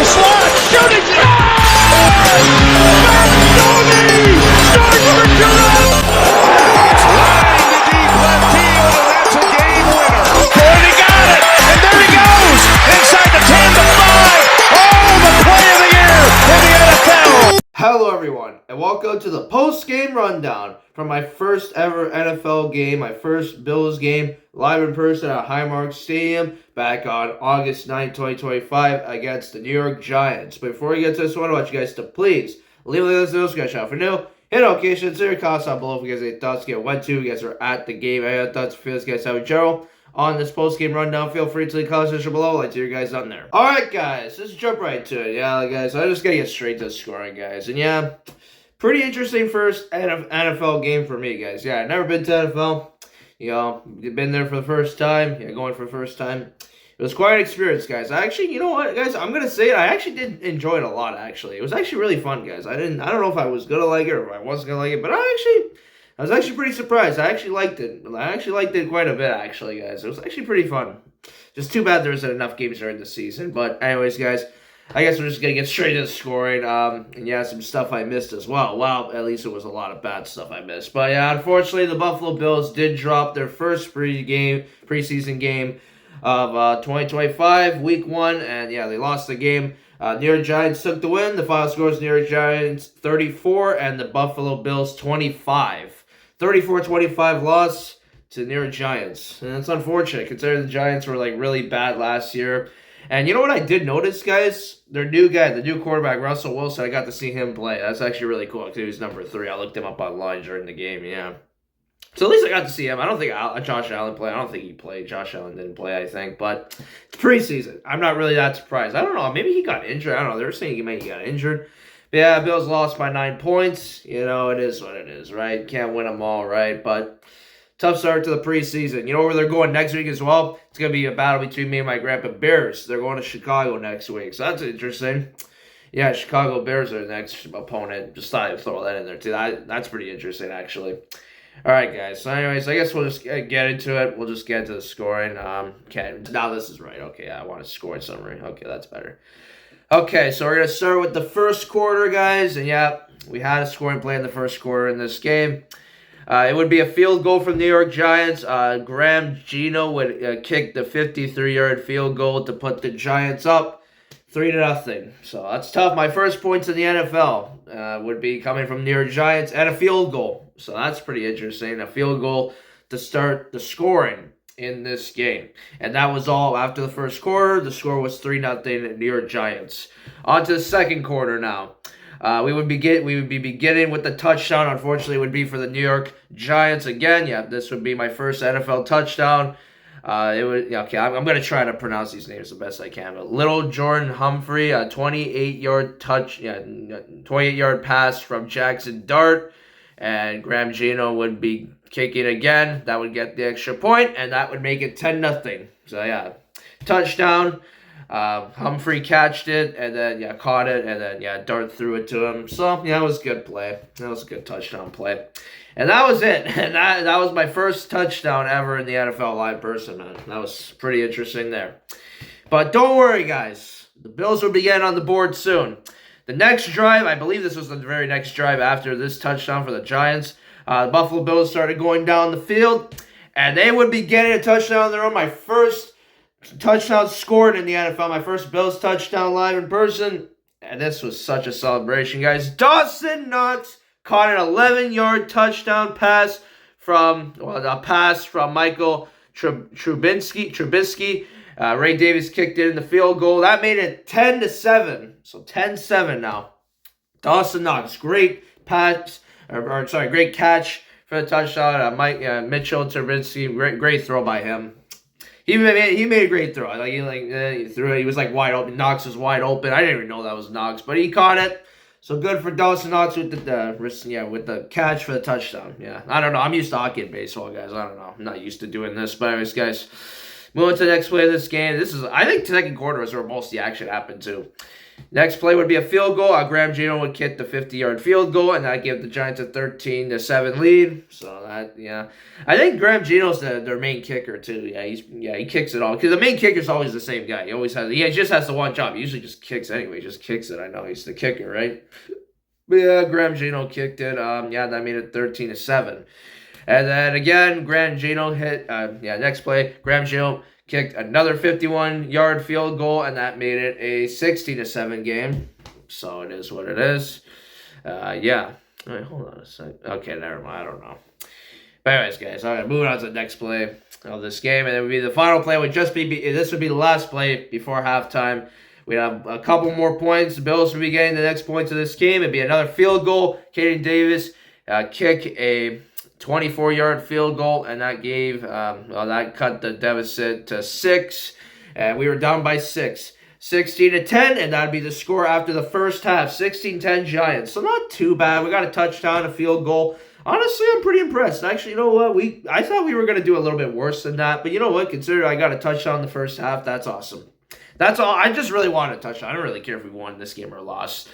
the slot, shooting shot! Stoney starts for Toronto! It's line to deep left field, and that's a game winner. Ford, he got it, and there he goes, inside the 10 to 5. Oh, the play of the year in the NFL. Hello everyone, and welcome to the post-game rundown from my first ever NFL game, my first Bills game, live in person at Highmark Stadium back on August 9, 2025 against the New York Giants. But before we get to this one, I want you guys to please leave a like on this video, for new, hit notifications, leave your comments down below if you guys have any thoughts, get went to, you guys are at the game, any thoughts, feels guys have in general on this post-game rundown. Feel free to leave comments section below. I'd like to hear you guys on there. Alright guys, let's jump right to it. Yeah guys, I'm just gonna get straight to the scoring guys. And yeah, pretty interesting first NFL game for me guys. Yeah, I've never been to NFL. You know, been there for the first time. Yeah, going for the first time. It was quite an experience guys. I actually, you know what guys, I'm gonna say it, I actually did enjoy it a lot actually. It was actually really fun guys. I don't know if I was gonna like it or if I wasn't gonna like it, but I was actually pretty surprised. I actually liked it. I actually liked it quite a bit, actually, guys. It was actually pretty fun. Just too bad there wasn't enough games during the season. But anyways, guys, I guess we're just going to get straight to the scoring. And yeah, some stuff I missed as well. Well, at least it was a lot of bad stuff I missed. But yeah, unfortunately, the Buffalo Bills did drop their first preseason game of 2025, Week 1. And yeah, they lost the game. New York Giants took the win. The final score is New York Giants 34 and the Buffalo Bills 25. 34-25 loss to New York Giants. And it's unfortunate considering the Giants were like really bad last year. And you know what I did notice, guys? Their new guy, the new quarterback, Russell Wilson, I got to see him play. That's actually really cool because he was number 3. I looked him up online during the game, yeah. So at least I got to see him. I don't think Josh Allen played. I don't think he played. Josh Allen didn't play, I think. But it's preseason. I'm not really that surprised. I don't know. Maybe he got injured. I don't know. They were saying he got injured. But yeah, Bills lost by 9 points. You know, it is what it is, right? Can't win them all, right? But tough start to the preseason. You know where they're going next week as well? It's going to be a battle between me and my Grandpa Bears. They're going to Chicago next week. So that's interesting. Yeah, Chicago Bears are the next opponent. Just thought I'd throw that in there, too. That's pretty interesting, actually. All right, guys. So anyways, I guess we'll just get into it. We'll just get into the scoring. Okay, now this is right. Okay, I want a scoring summary. Okay, that's better. Okay, so we're going to start with the first quarter, guys. And yeah, we had a scoring play in the first quarter in this game. It would be a field goal from New York Giants. Graham Gino would kick the 53-yard field goal to put the Giants up 3-0. So that's tough. My first points in the NFL would be coming from New York Giants and a field goal. So that's pretty interesting. A field goal to start the scoring in this game. And that was all after the first quarter. The score was 3-0 New York Giants. On to the second quarter now. We would be beginning with the touchdown. Unfortunately, it would be for the New York Giants again. Yeah, this would be my first NFL touchdown. Okay, I'm going to try to pronounce these names the best I can. But Little Jordan Humphrey, a 28-yard pass from Jackson Dart. And Graham Gino would be kicking again. That would get the extra point, and that would make it 10-0. So, yeah, touchdown. Humphrey catched it, and then, yeah, caught it, and then, yeah, Dart threw it to him. So, yeah, it was a good play. That was a good touchdown play. And that was it. And that was my first touchdown ever in the NFL live person, man. That was pretty interesting there. But don't worry, guys. The Bills will be getting on the board soon. The next drive, I believe this was the very next drive after this touchdown for the Giants. The Buffalo Bills started going down the field, and they would be getting a touchdown on their own. My first touchdown scored in the NFL, my first Bills touchdown live in person, and this was such a celebration, guys. Dawson Knox caught an 11-yard touchdown pass from Michael Trubisky. Ray Davis kicked it in the field goal. That made it 10-7. So 10-7 now. Dawson Knox, great pass, great catch for the touchdown. Mitchell Trubisky, great throw by him. He made a great throw. He threw it. He was like wide open. Knox was wide open. I didn't even know that was Knox, but he caught it. So good for Dawson Knox with the catch for the touchdown. Yeah, I don't know. I'm used to hockey and baseball, guys. I don't know. I'm not used to doing this, but anyways, guys. Moving to the next play of this game. I think, second quarter is where most of the action happened too. Next play would be a field goal. Graham Gino would kick the 50-yard field goal, and that gave the Giants a 13-7 lead. So that, yeah, I think Graham Gino's their main kicker too. He kicks it all because the main kicker's always the same guy. He just has the one job. He usually just kicks anyway. He just kicks it. I know he's the kicker, right? But yeah, Graham Gino kicked it. That made it 13-7. And then again, Graham Gino hit. Next play, Graham Gino kicked another 51-yard field goal, and that made it a 60-7 game. So it is what it is. Yeah. All right, hold on a sec. Okay, never mind. I don't know. But anyways, guys, all right, moving on to the next play of this game, and it would be the final play. This would be the last play before halftime. We'd have a couple more points. The Bills would be getting the next points of this game. It'd be another field goal. Kaden Davis kick a 24-yard field goal, and that that cut the deficit to 6, and we were down by 6. 16-10, and that'd be the score after the first half. 16-10 Giants. So not too bad. We got a touchdown, a field goal. Honestly, I'm pretty impressed. Actually, you know what? I thought we were going to do a little bit worse than that, but you know what? Considering I got a touchdown in the first half, that's awesome. That's all. I just really wanted a touchdown. I don't really care if we won this game or lost.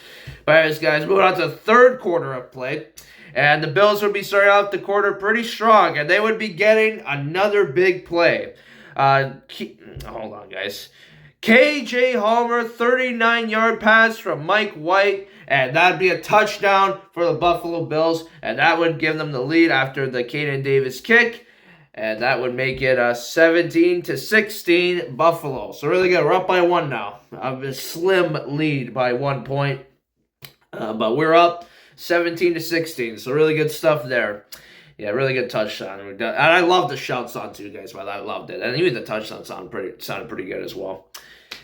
But anyways, guys, moving on to the third quarter of play. And the Bills would be starting out the quarter pretty strong, and they would be getting another big play. Hold on, guys. KJ Homer, 39-yard pass from Mike White, and that'd be a touchdown for the Buffalo Bills, and that would give them the lead after the Kaden Davis kick, and that would make it a 17-16 Buffalo. So really good. We're up by 1 now. A slim lead by 1 point, but we're up 17-16. So really good stuff there. Yeah, really good touchdown. And I love the shouts on too, guys. But I loved it, and even the touchdown sounded pretty good as well.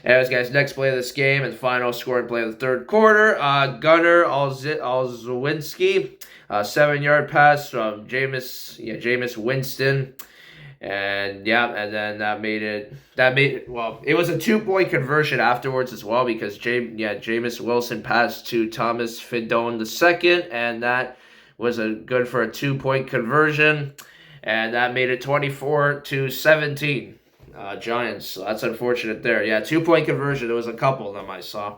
Anyways, guys, next play of this game and final scoring play of the third quarter. Gunnar Olszewski, 7-yard pass from Jameis Winston. And then it was a 2-point conversion afterwards as well, because Jameis Wilson passed to Thomas Fidone II, and that was good for a 2-point conversion, and that made it 24-17 Giants. So that's unfortunate there. 2-point conversion. There was a couple of them I saw.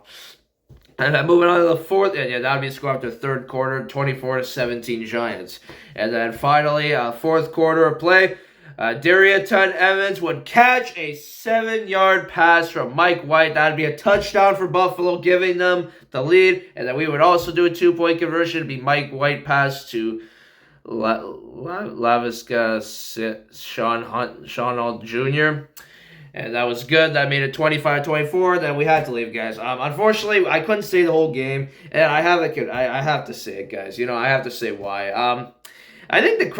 And then moving on to the fourth, and that'd be the score after the third quarter, 24-17 Giants. And then finally, fourth quarter of play. Darrynton Evans would catch a 7-yard pass from Mike White. That'd be a touchdown for Buffalo, giving them the lead. And then we would also do a 2-point conversion. It'd be Mike White pass to Laviska Shenault Jr. And that was good. That made it 25-24. Then we had to leave, guys. Unfortunately, I couldn't stay the whole game. And I have to say it, guys. I have to say why. I think the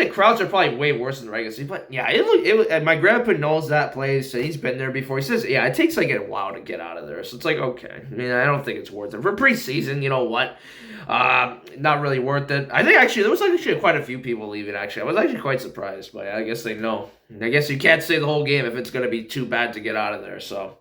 crowds are probably way worse than the regular season. But yeah, and my grandpa knows that place. So he's been there before. He says, it takes like a while to get out of there. So it's like, okay. I don't think it's worth it. For preseason, you know what? Not really worth it. I think there was quite a few people leaving, actually. I was actually quite surprised, but I guess they know. I guess you can't stay the whole game if it's going to be too bad to get out of there. So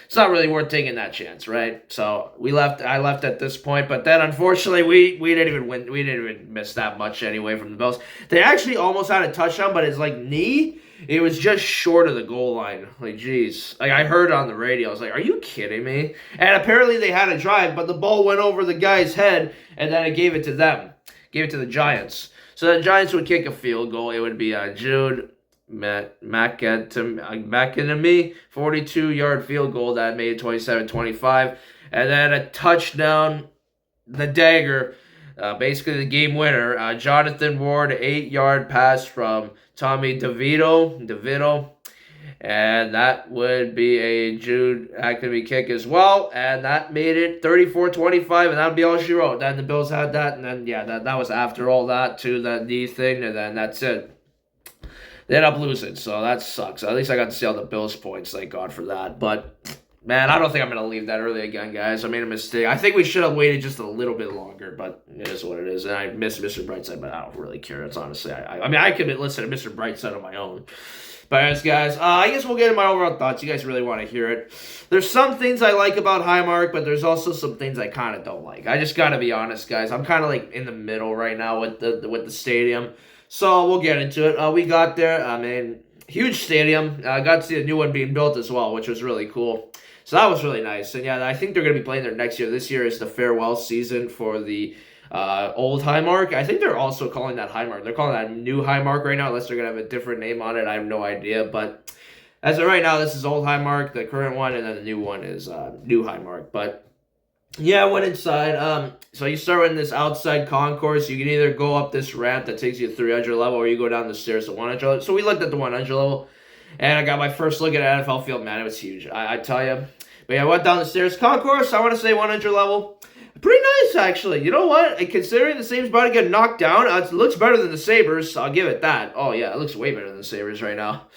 it's not really worth taking that chance, right? So I left at this point, but then unfortunately we didn't even win. We didn't even miss that much anyway from the Bills. They actually almost had a touchdown, but his knee, it was just short of the goal line. Geez. I heard it on the radio. I was like, are you kidding me? And apparently they had a drive, but the ball went over the guy's head, and then it gave it to them. Gave it to the Giants. So the Giants would kick a field goal. It would be Jude McAnamy, 42-yard field goal that made it 27-25. And then a touchdown, the dagger, basically the game winner. Jonathan Ward, 8-yard pass from Tommy DeVito. And that would be a Jude McAnamy kick as well. And that made it 34-25, and that would be all she wrote. Then the Bills had that, and then, that was after all that, too, that knee thing, and then that's it. They ended up losing, so that sucks. At least I got to see all the Bills points, thank God for that. But, man, I don't think I'm going to leave that early again, guys. I made a mistake. I think we should have waited just a little bit longer, but it is what it is. And I miss Mr. Brightside, but I don't really care. It's honestly, I could listen to Mr. Brightside on my own. But anyways, guys, I guess we'll get into my overall thoughts. You guys really want to hear it. There's some things I like about Highmark, but there's also some things I kind of don't like. I just got to be honest, guys. I'm kind of in the middle right now with the stadium. So we'll get into it. We got there. Huge stadium. I got to see a new one being built as well, which was really cool. So that was really nice. And yeah, I think they're going to be playing there next year. This year is the farewell season for the old Highmark. I think they're also calling that Highmark. They're calling that new Highmark right now, unless they're going to have a different name on it. I have no idea. But as of right now, this is old Highmark, the current one, and then the new one is new Highmark. But yeah, I went inside. So you start in this outside concourse. You can either go up this ramp that takes you to 300 level, or you go down the stairs to 100 level. So we looked at the 100 level, and I got my first look at an NFL field. Man, it was huge. I tell you. But yeah, I went down the stairs. Concourse, I want to say 100 level. Pretty nice, actually. You know what? Considering the Sabres about to get knocked down, it looks better than the Sabres. I'll give it that. Oh, yeah, it looks way better than the Sabres right now.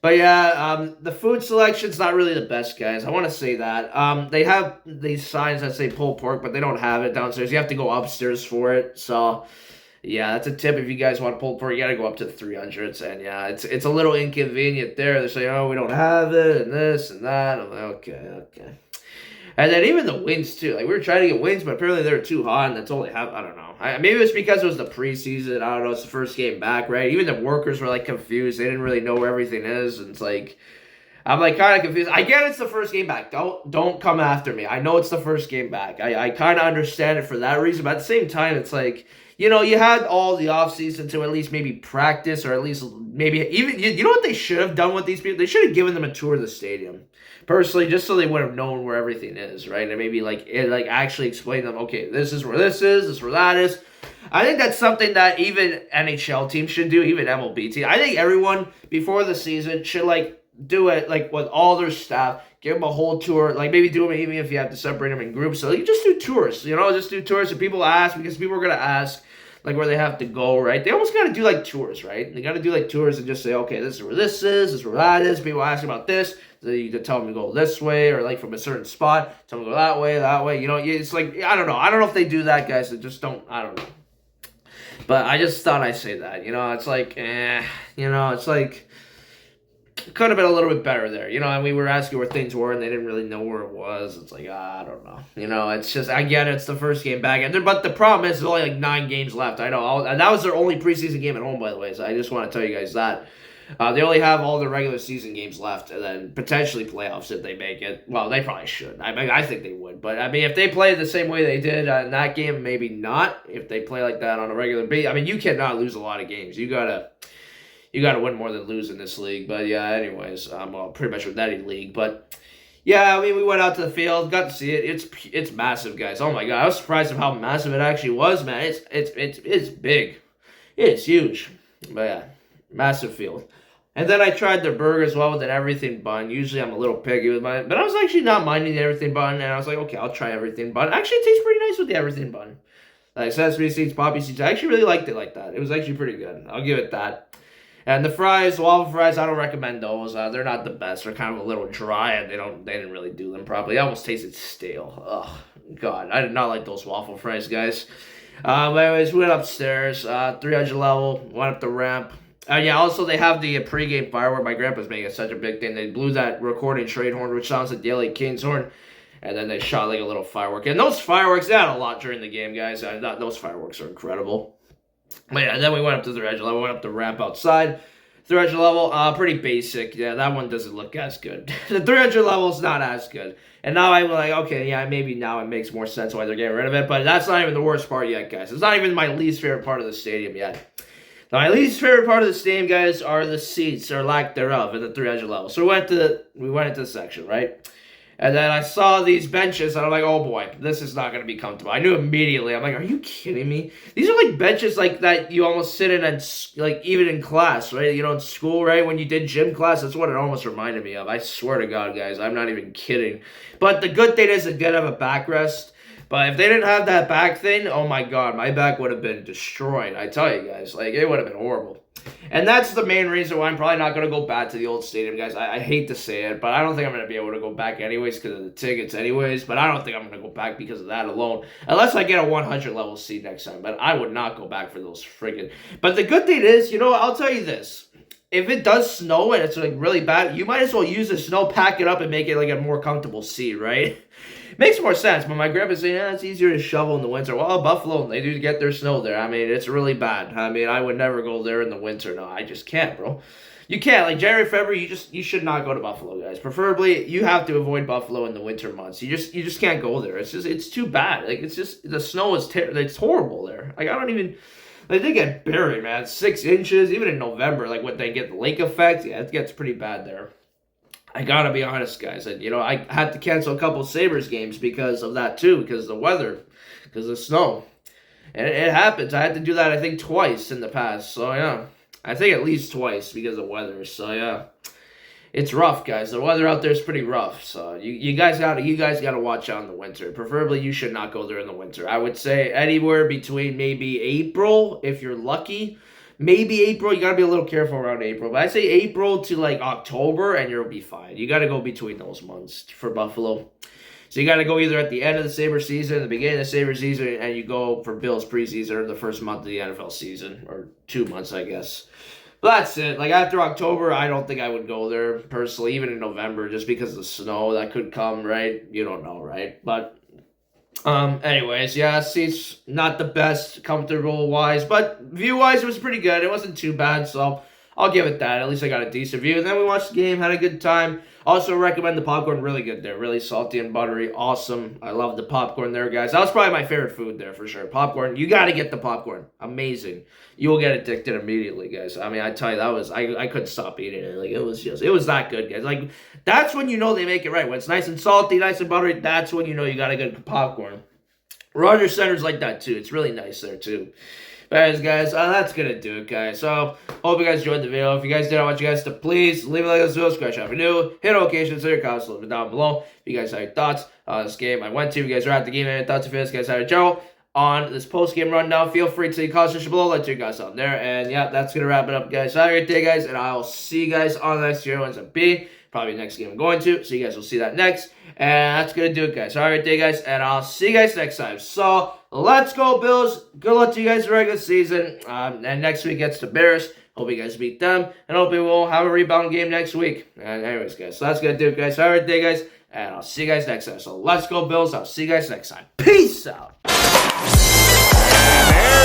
But yeah, the food selection's not really the best, guys. I want to say that. They have these signs that say pulled pork, but they don't have it downstairs. You have to go upstairs for it. So, yeah, that's a tip. If you guys want pulled pork, you got to go up to the 300s. And yeah, it's a little inconvenient there. They're saying, oh, we don't have it, and this and that. I'm like, okay. And then even the wings, too. Like, we were trying to get wings, but apparently they were too hot, and that's all they have. I don't know. Maybe it's because it was the preseason. I don't know. It's the first game back, right? Even the workers were, like, confused. They didn't really know where everything is. And it's like, I'm, like, kind of confused. I get it's the first game back. Don't come after me. I know it's the first game back. I kind of understand it for that reason. But at the same time, it's like, you know, you had all the offseason to at least maybe practice, or at least maybe even, you know what they should have done with these people? They should have given them a tour of the stadium. Personally, just so they would have known where everything is, right? And maybe actually explain them, okay, this is where this is where that is. I think that's something that even NHL teams should do, even MLB teams. I think everyone before the season should do it with all their staff, give them a whole tour, maybe do them even if you have to separate them in groups. So you just do tours, just do tours. And people ask, because people are gonna ask where they have to go, right? They almost gotta do tours, right? They gotta do tours and just say, okay, this is where this is where that is. People ask about this. You could tell them to go this way, or from a certain spot, tell them to go that way. It's I don't know. I don't know if they do that, guys. They just don't. I don't know. But I just thought I'd say that. It's it's could have been a little bit better there. And we were asking where things were, and they didn't really know where it was. It's I don't know. It's just, I get it. It's the first game back. But the problem is there's only 9 games left. I know. And that was their only preseason game at home, by the way. So I just want to tell you guys that. They only have all the regular season games left, and then potentially playoffs if they make it. Well, they probably should. I think they would. But, if they play the same way they did in that game, maybe not. If they play like that on a regular basis. You cannot lose a lot of games. You gotta win more than lose in this league. But, yeah, anyways. Pretty much with any league. But, yeah, we went out to the field. Got to see it. It's massive, guys. Oh, my God. I was surprised of how massive it actually was, man. It's big. It's huge. But, yeah. Massive field. And then I tried their burger as well with an everything bun. Usually I'm a little picky with mine, but I was actually not minding the everything bun, and I was like, okay, I'll try everything bun. Actually, it tastes pretty nice with the everything bun. Sesame seeds, poppy seeds. I actually really liked it like that. It was actually pretty good. I'll give it that. And the fries, waffle fries, I don't recommend those. They're not the best. They're kind of a little dry, and they didn't really do them properly. They almost tasted stale. Oh, God. I did not like those waffle fries, guys. Anyways, we went upstairs, 300 level, went up the ramp. Yeah, also they have the pregame firework. My grandpa's making such a big thing. They blew that recording trade horn, which sounds like the LA Kings horn, and then they shot a little firework. And those fireworks, they had a lot during the game, guys. Those fireworks are incredible. But yeah, then we went up to the 300 level, went up the ramp outside. 300 level, pretty basic. Yeah, that one doesn't look as good. The 300 level is not as good. And now I'm like, okay, yeah, maybe now it makes more sense why they're getting rid of it. But that's not even the worst part yet, guys. It's not even my least favorite part of the stadium yet. My least favorite part of the stadium, guys, are the seats, or lack thereof, at the 300 level. So we went into the section, right? And then I saw these benches, and I'm like, oh boy, this is not going to be comfortable. I knew immediately. I'm like, are you kidding me? These are benches that you almost sit in, and even in class, right? In school, right? When you did gym class, that's what it almost reminded me of. I swear to God, guys, I'm not even kidding. But the good thing is it did have a backrest. But if they didn't have that back thing, oh my God, my back would have been destroyed. I tell you guys, it would have been horrible. And that's the main reason why I'm probably not going to go back to the old stadium, guys. I hate to say it, but I don't think I'm going to be able to go back anyways because of the tickets anyways. But I don't think I'm going to go back because of that alone. Unless I get a 100 level seat next time. But I would not go back for those friggin'. But the good thing is, I'll tell you this. If it does snow and it's really bad, you might as well use the snow, pack it up, and make it a more comfortable seat, right? Makes more sense, but my grandpa's saying, it's easier to shovel in the winter. Well, Buffalo, they do get their snow there. It's really bad. I would never go there in the winter. No, I just can't, bro. You can't, like, January, February, you should not go to Buffalo, guys. Preferably, you have to avoid Buffalo in the winter months. You just can't go there. It's too bad. Like, it's just, the snow is it's horrible there. Like, I don't even, like, they get buried, man. 6 inches, even in November, like, when they get the lake effect, yeah, it gets pretty bad there. I gotta be honest, guys. I had to cancel a couple Sabres games because of that, too, because of the weather, because of the snow. And it happens. I had to do that, I think, twice in the past. So, yeah. I think at least twice because of weather. So, yeah. It's rough, guys. The weather out there is pretty rough. So, you guys gotta watch out in the winter. Preferably, you should not go there in the winter. I would say anywhere between maybe April, if you're lucky. Maybe April. You gotta be a little careful around April. But I say April to, like, October, and you'll be fine. You gotta go between those months for Buffalo. So you got to go either at the end of the Sabre season, the beginning of the Sabre season, and you go for Bills preseason or the first month of the NFL season, or 2 months, I guess. But that's it. Like, after October, I don't think I would go there, personally, even in November, just because of the snow that could come, right? You don't know, right? But, anyways, yeah, seats not the best comfortable-wise, but view-wise, it was pretty good. It wasn't too bad, so I'll give it that. At least I got a decent view. And then we watched the game, had a good time. Also recommend the popcorn, really good there. Really salty and buttery, awesome. I love the popcorn there, guys. That was probably my favorite food there, for sure. Popcorn, you got to get the popcorn. Amazing. You will get addicted immediately, guys. I mean, I tell you, that was, I couldn't stop eating it. Like, it was that good, guys. Like, that's when you know they make it right. When it's nice and salty, nice and buttery, that's when you know you got a good popcorn. Rogers Center's like that, too. It's really nice there, too. But anyways, guys, that's going to do it, guys. So, hope you guys enjoyed the video. If you guys did, I want you guys to please leave a like on this video, subscribe if you're new, hit notifications, so your comments down below. If you guys have your thoughts on this game I went to, if you guys are at the game, and thoughts, if you guys have a general on this post-game rundown, feel free to leave comments section below. Let you guys out there. And, yeah, that's going to wrap it up, guys. So, have a great day, guys, and I'll see you guys on the next video. Ends up being probably the next game I'm going to, so you guys will see that next. And that's going to do it, guys. So, have a great day, guys, and I'll see you guys next time. So, let's go, Bills. Good luck to you guys in the regular season. And next week gets the Bears. Hope you guys beat them. And hope we will have a rebound game next week. And anyways, guys, so that's going to do it, guys. So, have a great day, guys, and I'll see you guys next time. So, let's go, Bills. I'll see you guys next time. Peace out. And there